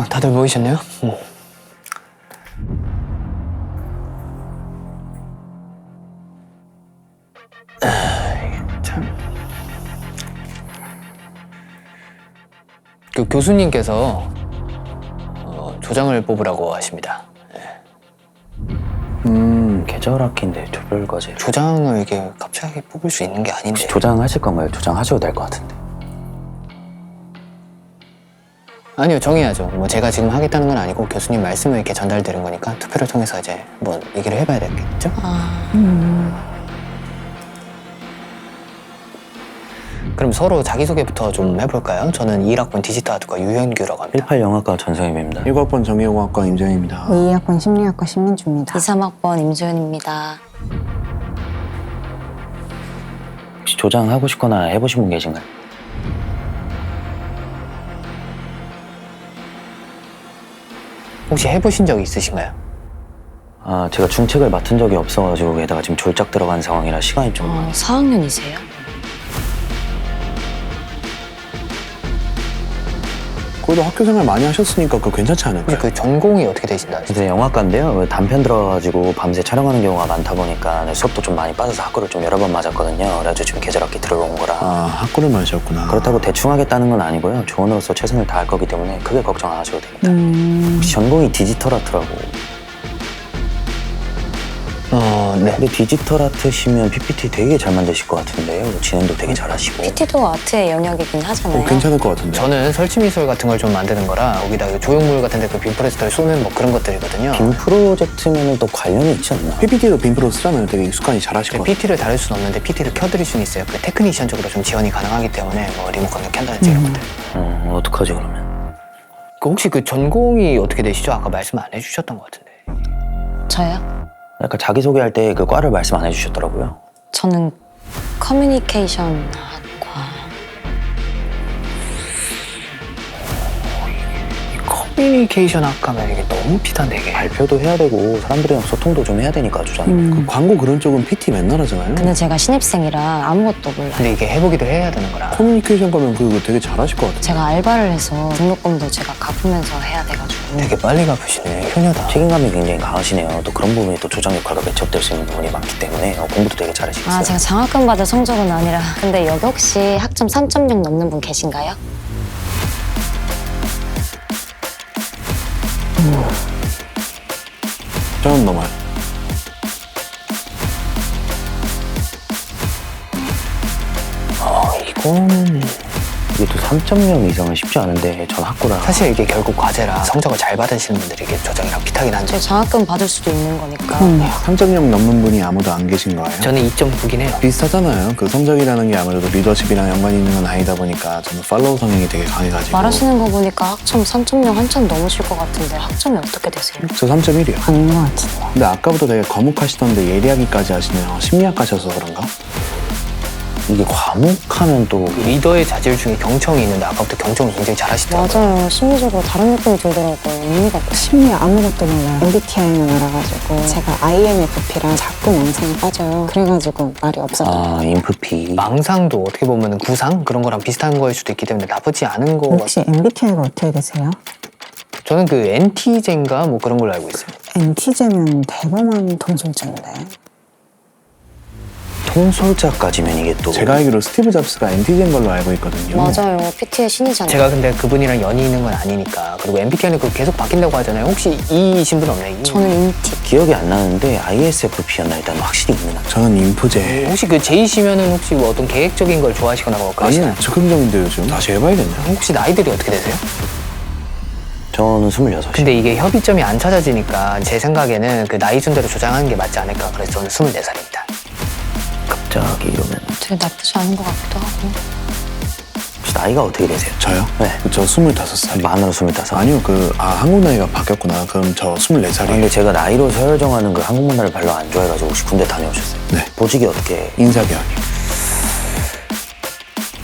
다들 모이셨네요? 참. 그 교수님께서 조장을 뽑으라고 하십니다. 계절 학기인데 조별과제. 조장을 이게 갑자기 뽑을 수 있는 게 아닌데. 혹시 조장하실 건가요? 조장하셔도 될 것 같은데. 아니요, 정해야죠. 뭐 제가 지금 하겠다는 건 아니고 교수님 말씀을 이렇게 전달드린 거니까 투표를 통해서 이제 뭐 얘기를 해봐야 되겠죠? 그럼 서로 자기소개부터 좀 해볼까요? 저는 21학번 디지털아트과 유현규라고 합니다. 18영화과 전성입니다. 1학번 정의공학과 임정입니다. 2학번 심리학과 신민주입니다. 2, 3학번 임소연입니다. 혹시 조장하고 싶거나 해보신 분 계신가요? 혹시 해보신 적 있으신가요? 제가 중책을 맡은 적이 없어가지고 게다가 지금 졸작 들어간 상황이라 시간이 좀... 4학년이세요? 그래도 학교 생활 많이 하셨으니까 그거 괜찮지 않을까요? 혹시 그 전공이 어떻게 되신다? 이제 영화과인데요. 단편 들어가지고 밤새 촬영하는 경우가 많다 보니까 수업도 좀 많이 빠져서 학교를 좀 여러 번 맞았거든요. 그래가지고 지금 계절 학기 들어온 거라. 학교를 마셨구나. 그렇다고 대충 하겠다는 건 아니고요. 조언으로서 최선을 다할 거기 때문에 크게 걱정 안 하셔도 됩니다. 혹시 전공이 디지털 아트라고. 네. 근데 디지털 아트시면 PPT 되게 잘 만드실 것 같은데요. 진행도 되게 잘하시고. PT도 아트의 영역이긴 하잖아요. 괜찮을 것 같은데. 저는 설치미술 같은 걸 좀 만드는 거라 여기다 조형물 같은 데 그 빔프레스터를 쏘는 뭐 그런 것들이거든요. 빔 프로젝트면은 또 관련이 있지 않나? PPT도 빔프로 쓰잖아요. 되게 익숙하니 잘하실 것 같아요. PT를 다룰 수는 없는데 PT를 켜드릴 수는 있어요. 그 테크니션적으로 좀 지원이 가능하기 때문에 뭐 리모컨을 켠다든지 이런 것들. 어떡하지 그러면? 혹시 그 전공이 어떻게 되시죠? 아까 말씀 안 해주셨던 것 같은데. 저요? 아까 자기소개할 때 그 과를 말씀 안 해주셨더라고요. 저는 커뮤니케이션 학과. 커뮤니케이션 학과면 이게 너무 비싼데 이게. 발표도 해야 되고 사람들이랑 소통도 좀 해야 되니까 조장이. 그 광고 그런 쪽은 PT 맨날 하잖아요. 근데 제가 신입생이라 아무것도 몰라요. 근데 이게 해보기도 해야 되는 거라. 커뮤니케이션 가면 그거 되게 잘하실 것 같아요. 제가 알바를 해서 등록금도 제가 갚으면서 해야 돼가지고. 되게 빨리 갚으시네. 효녀다. 책임감이 굉장히 강하시네요. 또 그런 부분이 또 조장 역할과 매첩될 수 있는 부분이 많기 때문에 공부도 되게 잘하시겠어요. 제가 장학금 받을 성적은 아니라. 근데 여기 혹시 학점 3.6 넘는 분 계신가요? 저는 넘어요. 이거는 이게 또 3.0 이상은 쉽지 않은데 전 학고라. 사실 이게 결국 과제라 성적을 잘 받으시는 분들이 이게 조장이랑 비슷하긴 한데 저 장학금 받을 수도 있는 거니까. 3.0 넘는 분이 아무도 안 계신 거예요? 저는 2.9긴 해요. 비슷하잖아요. 그 성적이라는 게 아무래도 리더십이랑 연관이 있는 건 아니다 보니까 저는 팔로우 성향이 되게 강해가지고. 말하시는 거 보니까 학점 3.0 한참 넘으실 것 같은데 학점이 어떻게 되세요? 저 3.1이요. 아닌 것 같은데. 근데 아까부터 되게 과묵하시던데 예리하기까지 하시네요. 심리학 가셔서 그런가? 이게 과묵하면 또 리더의 자질 중에 경청이 있는데 아까부터 경청을 굉장히 잘하시더라고요. 맞아요. 심리적으로 다른 느낌이 들더라고요. 의미가 없어. 심리 아무것도 몰라요. MBTI만 알아가지고 제가 INFP랑 자꾸 망상에 빠져요. 그래가지고 말이 없어요. 인프피. 망상도 어떻게 보면 구상? 그런 거랑 비슷한 거일 수도 있기 때문에 나쁘지 않은 거. 혹시 MBTI가 어떻게 되세요? 저는 그 NT제인가 뭐 그런 걸로 알고 있어요. NT제면 대범한 통솔자인데. 통솔자까지면 이게 또 제가 알기로 스티브 잡스가 NT제인 걸로 알고 있거든요. 맞아요. PT의 신이잖아요. 제가 근데 그분이랑 연이 있는 건 아니니까. 그리고 MBTI는 그 계속 바뀐다고 하잖아요. 혹시 E이신 분 없나요? E? 저는 인티. 기억이 안 나는데 ISFP였나 일단 확실히 있는 것 같아요. 저는 인프제. 혹시 그 J시면은 혹시 뭐 어떤 계획적인 걸 좋아하시거나 뭐 그러시나요? 아니요. 적극적인데 요즘. 다시 해봐야겠네요. 혹시 나이들이 어떻게 되세요? 저는 26. 근데 이게 협의점이 안 찾아지니까 제 생각에는 그 나이 순대로 조장하는 게 맞지 않을까. 그래서 저는 24살입니다. 갑자기 이러면 되게 나쁘지 않은 것 같기도 하고. 혹시 나이가 어떻게 되세요? 저요? 네. 저 25살. 만으로 25. 아니요. 한국 나이가 바뀌었구나. 그럼 저 24살이에요. 근데 제가 나이로 서열 정하는 그 한국 문화를 별로 안 좋아해가지고 혹시 군대 다녀오셨어요? 네. 보직이 어떻게? 인사교환이요.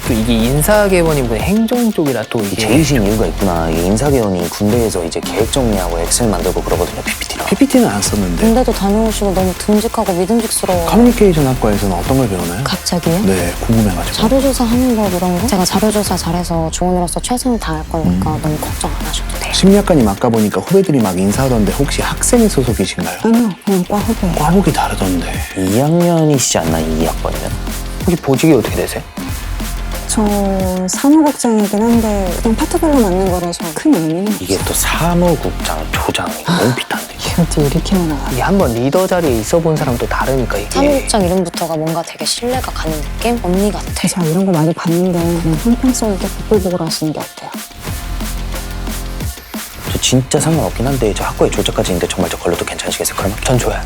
또 이게 인사개원이 뭐 행정 쪽이라 또 이게 제이신 이유가 있구나. 이 인사개원이 군대에서 이제 계획 정리하고 엑셀 만들고 그러거든요, PPT랑. PPT는 안 썼는데 군대도 다녀오시고 너무 듬직하고 믿음직스러워. 커뮤니케이션 학과에서는 어떤 걸 배우나요? 갑자기요? 네, 궁금해가지고. 자료조사 하는 법 이런 거? 제가 자료조사 잘해서 조언으로서 최선을 다할 거니까 너무 걱정 안 하셔도 돼요. 심리학과님 아까 보니까 후배들이 막 인사하던데 혹시 학생회 소속이신가요? 아니요, 그냥 과 후배예요. 과목이 다르던데. 2학년이시지 않나, 2학번이면? 혹시 보직이 어떻게 되세요? 저 사무국장이긴 한데 그냥 파트별로 맞는 거라서 큰 의미는 이게 또 사무국장, 조장, 너무 비슷한데. 어떻게 이렇게 많아. 이게 한번 리더 자리에 있어 본 사람도 다르니까 이게 사무국장 이름부터가 뭔가 되게 신뢰가 가는 느낌? 언니 같아. 제가 이런 거 많이 봤는데 그냥 형평성 있게 복불복으로 하시는 게 어때요? 저 진짜 상관없긴 한데 저 학과에 졸작까지 있는데 정말 저 걸려도 괜찮으시겠어요? 그러면? 전 좋아요.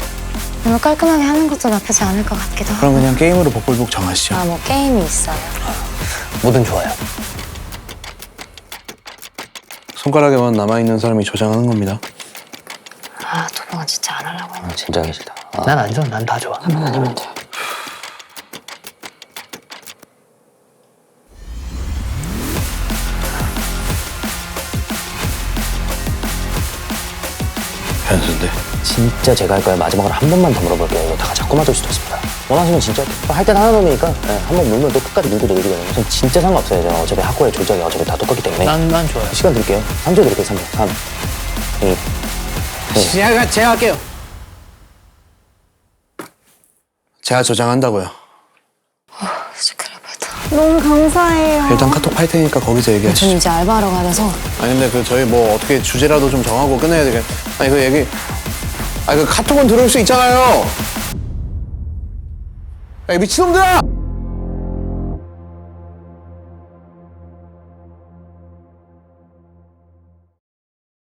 뭔가 깔끔하게 하는 것도 나쁘지 않을 것 같기도 하고. 그럼 그냥 게임으로 복불복 정하시죠. 아, 뭐 게임이 있어요. 뭐든 좋아요. 손가락에만 남아있는 사람이 조장하는 겁니다. 아, 도박은 진짜 안 하려고 했는데. 진짜 하기 싫다. 아, 난 안 좋아. 난 다 좋아. 하면 아니면 돼요. 변수인데. 진짜 제가 할 거예요. 마지막으로 한 번만 더 물어볼게요. 이거 다 자꾸 맞을 수도 있습니다. 원하시면 진짜 할 땐 하나놈이니까 한 번 물면 또 끝까지 물고 내리거든요. 전 진짜 상관없어요. 제가 어차피 학과의 졸작이 어차피 다 똑같기 때문에. 난 좋아요. 시간 드릴게요. 3초 드릴게요. 3초. 3, 2, 제가 할게요. 제가 저장한다고요. 스크래버다. 너무 감사해요. 일단 카톡 팔 테니까 거기서 얘기하시죠. 저는 이제 알바하러 가야 돼서. 아니 근데 그 저희 뭐 어떻게 주제라도 좀 정하고 끝내야 되겠. 아니 그 얘기. 아니 그 카톡은 들을 수 있잖아요. 야 미친놈들아!